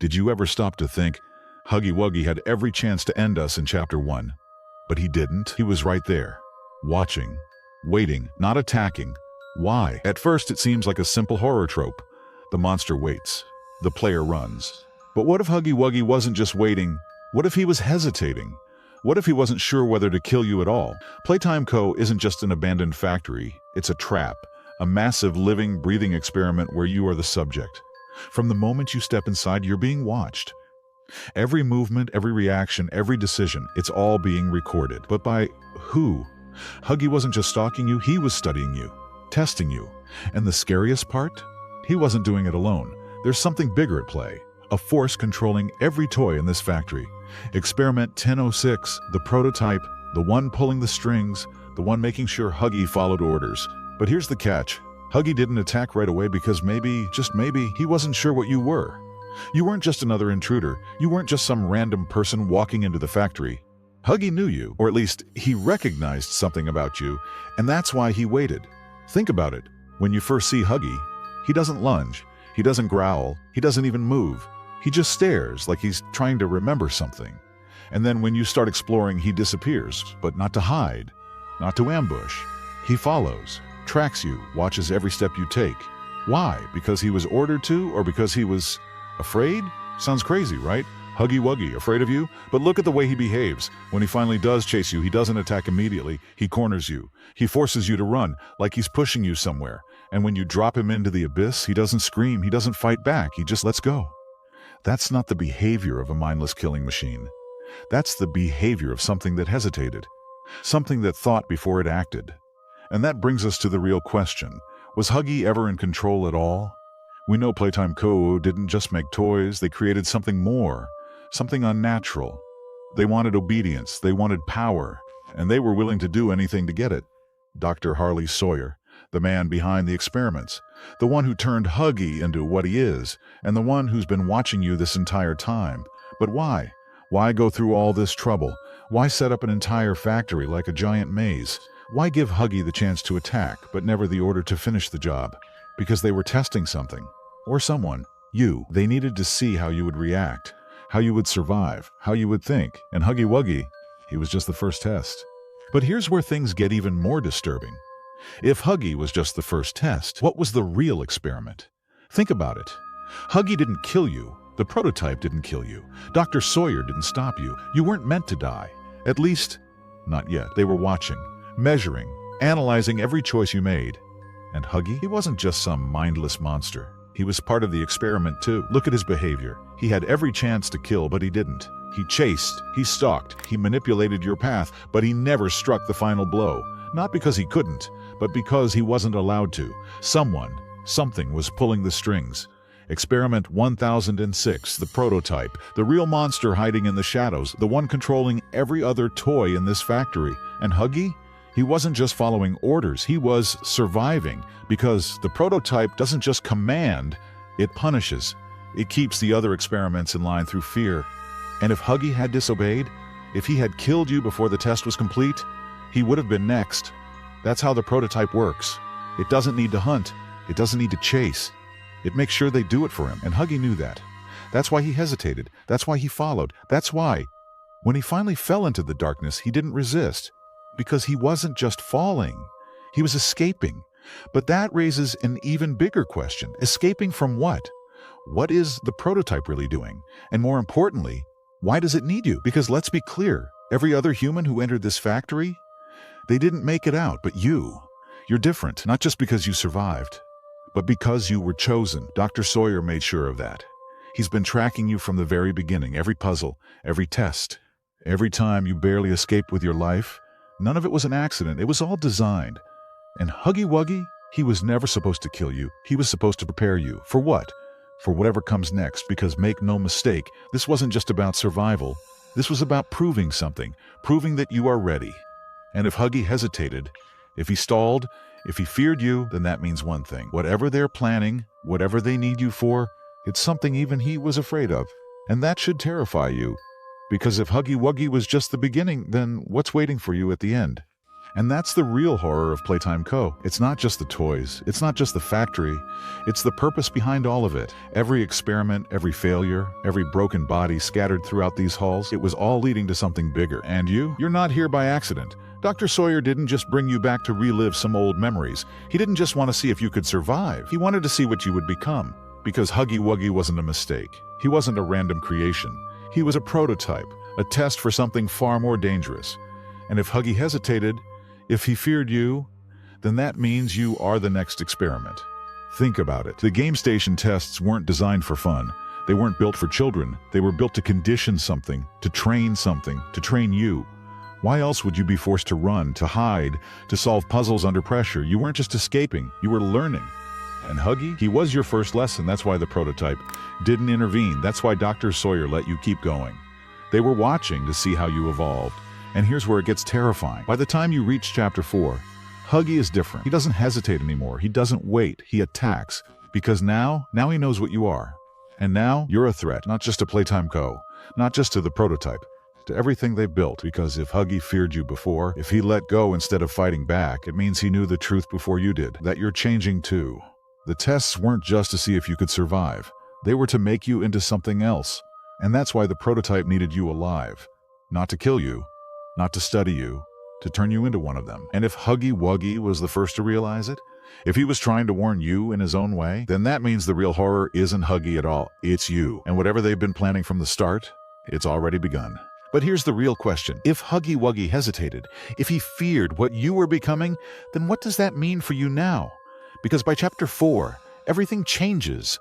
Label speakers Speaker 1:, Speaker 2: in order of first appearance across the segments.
Speaker 1: Did you ever stop to think, Huggy Wuggy had every chance to end us in Chapter 1? But he didn't. He was right there, watching, waiting, not attacking. Why? At first it seems like a simple horror trope. The monster waits. The player runs. But what if Huggy Wuggy wasn't just waiting? What if he was hesitating? What if he wasn't sure whether to kill you at all? Playtime Co. isn't just an abandoned factory. It's a trap, a massive living, breathing experiment where you are the subject. From the moment you step inside, you're being watched. Every movement, every reaction, every decision, it's all being recorded. But by who? Huggy wasn't just stalking you, he was studying you, testing you. And the scariest part? He wasn't doing it alone. There's something bigger at play. A force controlling every toy in this factory. Experiment 1006, the prototype, the one pulling the strings, the one making sure Huggy followed orders. But here's the catch. Huggy didn't attack right away because maybe, just maybe, he wasn't sure what you were. You weren't just another intruder. You weren't just some random person walking into the factory. Huggy knew you, or at least he recognized something about you, and that's why he waited. Think about it. When you first see Huggy, he doesn't lunge, he doesn't growl, he doesn't even move. He just stares like he's trying to remember something. And then when you start exploring, he disappears, but not to hide, not to ambush. He follows, tracks you, watches every step you take. Why? Because he was ordered to, or because he was afraid? Sounds crazy, right? Huggy Wuggy, afraid of you? But look at the way he behaves. When he finally does chase you, he doesn't attack immediately. He corners you. He forces you to run, like he's pushing you somewhere. And when you drop him into the abyss, he doesn't scream, he doesn't fight back, he just lets go. That's not the behavior of a mindless killing machine. That's the behavior of something that hesitated, something that thought before it acted. And that brings us to the real question. Was Huggy ever in control at all? We know Playtime Co. didn't just make toys, they created something more, something unnatural. They wanted obedience, they wanted power, and they were willing to do anything to get it. Dr. Harley Sawyer, the man behind the experiments, the one who turned Huggy into what he is, and the one who's been watching you this entire time. But why? Why go through all this trouble? Why set up an entire factory like a giant maze? Why give Huggy the chance to attack, but never the order to finish the job? Because they were testing something. Or someone. You. They needed to see how you would react, how you would survive, how you would think. And Huggy Wuggy, he was just the first test. But here's where things get even more disturbing. If Huggy was just the first test, what was the real experiment? Think about it. Huggy didn't kill you. The prototype didn't kill you. Dr. Sawyer didn't stop you. You weren't meant to die. At least, not yet. They were watching, measuring, analyzing every choice you made. And Huggy, he wasn't just some mindless monster. He was part of the experiment too. Look at his behavior. He had every chance to kill, but he didn't. He chased, he stalked, he manipulated your path, but he never struck the final blow. Not because he couldn't, but because he wasn't allowed to. Someone, something was pulling the strings. Experiment 1006, the prototype, the real monster hiding in the shadows, the one controlling every other toy in this factory. And Huggy? He wasn't just following orders, he was surviving, because the prototype doesn't just command, it punishes. It keeps the other experiments in line through fear. And if Huggy had disobeyed, if he had killed you before the test was complete, he would have been next. That's how the prototype works. It doesn't need to hunt. It doesn't need to chase. It makes sure they do it for him, and Huggy knew that. That's why he hesitated. That's why he followed. That's why, when he finally fell into the darkness, he didn't resist. Because he wasn't just falling. He was escaping. But that raises an even bigger question. Escaping from what? What is the prototype really doing? And more importantly, why does it need you? Because let's be clear, every other human who entered this factory, they didn't make it out, but you're different, not just because you survived, but because you were chosen. Dr. Sawyer made sure of that. He's been tracking you from the very beginning, every puzzle, every test, every time you barely escaped with your life. None of it was an accident, it was all designed. And Huggy Wuggy, he was never supposed to kill you. He was supposed to prepare you. For what? For whatever comes next, because make no mistake, this wasn't just about survival. This was about proving something, proving that you are ready. And if Huggy hesitated, if he stalled, if he feared you, then that means one thing. Whatever they're planning, whatever they need you for, it's something even he was afraid of. And that should terrify you. Because if Huggy Wuggy was just the beginning, then what's waiting for you at the end? And that's the real horror of Playtime Co. It's not just the toys, it's not just the factory, it's the purpose behind all of it. Every experiment, every failure, every broken body scattered throughout these halls, it was all leading to something bigger. And you're not here by accident. Dr. Sawyer didn't just bring you back to relive some old memories. He didn't just want to see if you could survive. He wanted to see what you would become. Because Huggy Wuggy wasn't a mistake. He wasn't a random creation. He was a prototype, a test for something far more dangerous. And if Huggy hesitated, if he feared you, then that means you are the next experiment. Think about it. The game station tests weren't designed for fun. They weren't built for children. They were built to condition something, to train you. Why else would you be forced to run, to hide, to solve puzzles under pressure? You weren't just escaping, you were learning. And Huggy, he was your first lesson. That's why the prototype didn't intervene. That's why Dr. Sawyer let you keep going. They were watching to see how you evolved. And here's where it gets terrifying. By the time you reach Chapter 4, Huggy is different. He doesn't hesitate anymore. He doesn't wait. He attacks. Because now he knows what you are. And now you're a threat, not just to Playtime Co., not just to the prototype, to everything they've built. Because if Huggy feared you before, if he let go instead of fighting back, it means he knew the truth before you did, that you're changing too. The tests weren't just to see if you could survive. They were to make you into something else. And that's why the prototype needed you alive. Not to kill you, not to study you, to turn you into one of them. And if Huggy Wuggy was the first to realize it, if he was trying to warn you in his own way, then that means the real horror isn't Huggy at all. It's you. And whatever they've been planning from the start, it's already begun. But here's the real question. If Huggy Wuggy hesitated, if he feared what you were becoming, then what does that mean for you now? Because by Chapter 4, everything changes.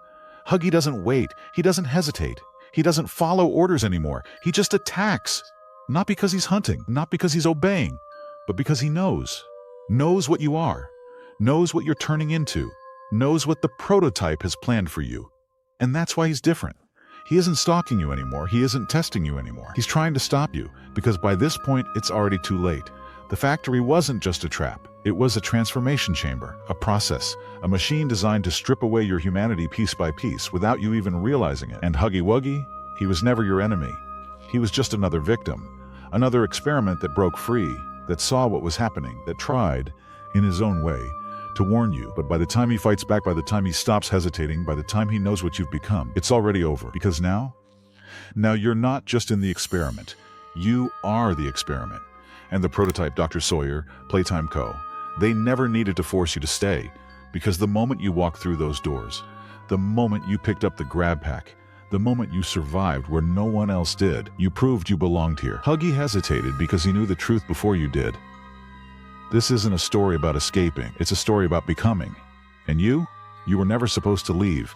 Speaker 1: Huggy doesn't wait. He doesn't hesitate. He doesn't follow orders anymore. He just attacks. Not because he's hunting, not because he's obeying, but because he knows. Knows what you are. Knows what you're turning into. Knows what the prototype has planned for you. And that's why he's different. He isn't stalking you anymore. He isn't testing you anymore. He's trying to stop you, because by this point, it's already too late. The factory wasn't just a trap. It was a transformation chamber, a process, a machine designed to strip away your humanity piece by piece without you even realizing it. And Huggy Wuggy, he was never your enemy. He was just another victim, another experiment that broke free, that saw what was happening, that tried, in his own way, to warn you. But by the time he fights back, by the time he stops hesitating, by the time he knows what you've become, it's already over. Because now you're not just in the experiment. You are the experiment. And the prototype, Dr. Sawyer, Playtime Co., they never needed to force you to stay. Because the moment you walked through those doors, the moment you picked up the grab pack, the moment you survived where no one else did, you proved you belonged here. Huggy hesitated because he knew the truth before you did. This isn't a story about escaping. It's a story about becoming. And you were never supposed to leave.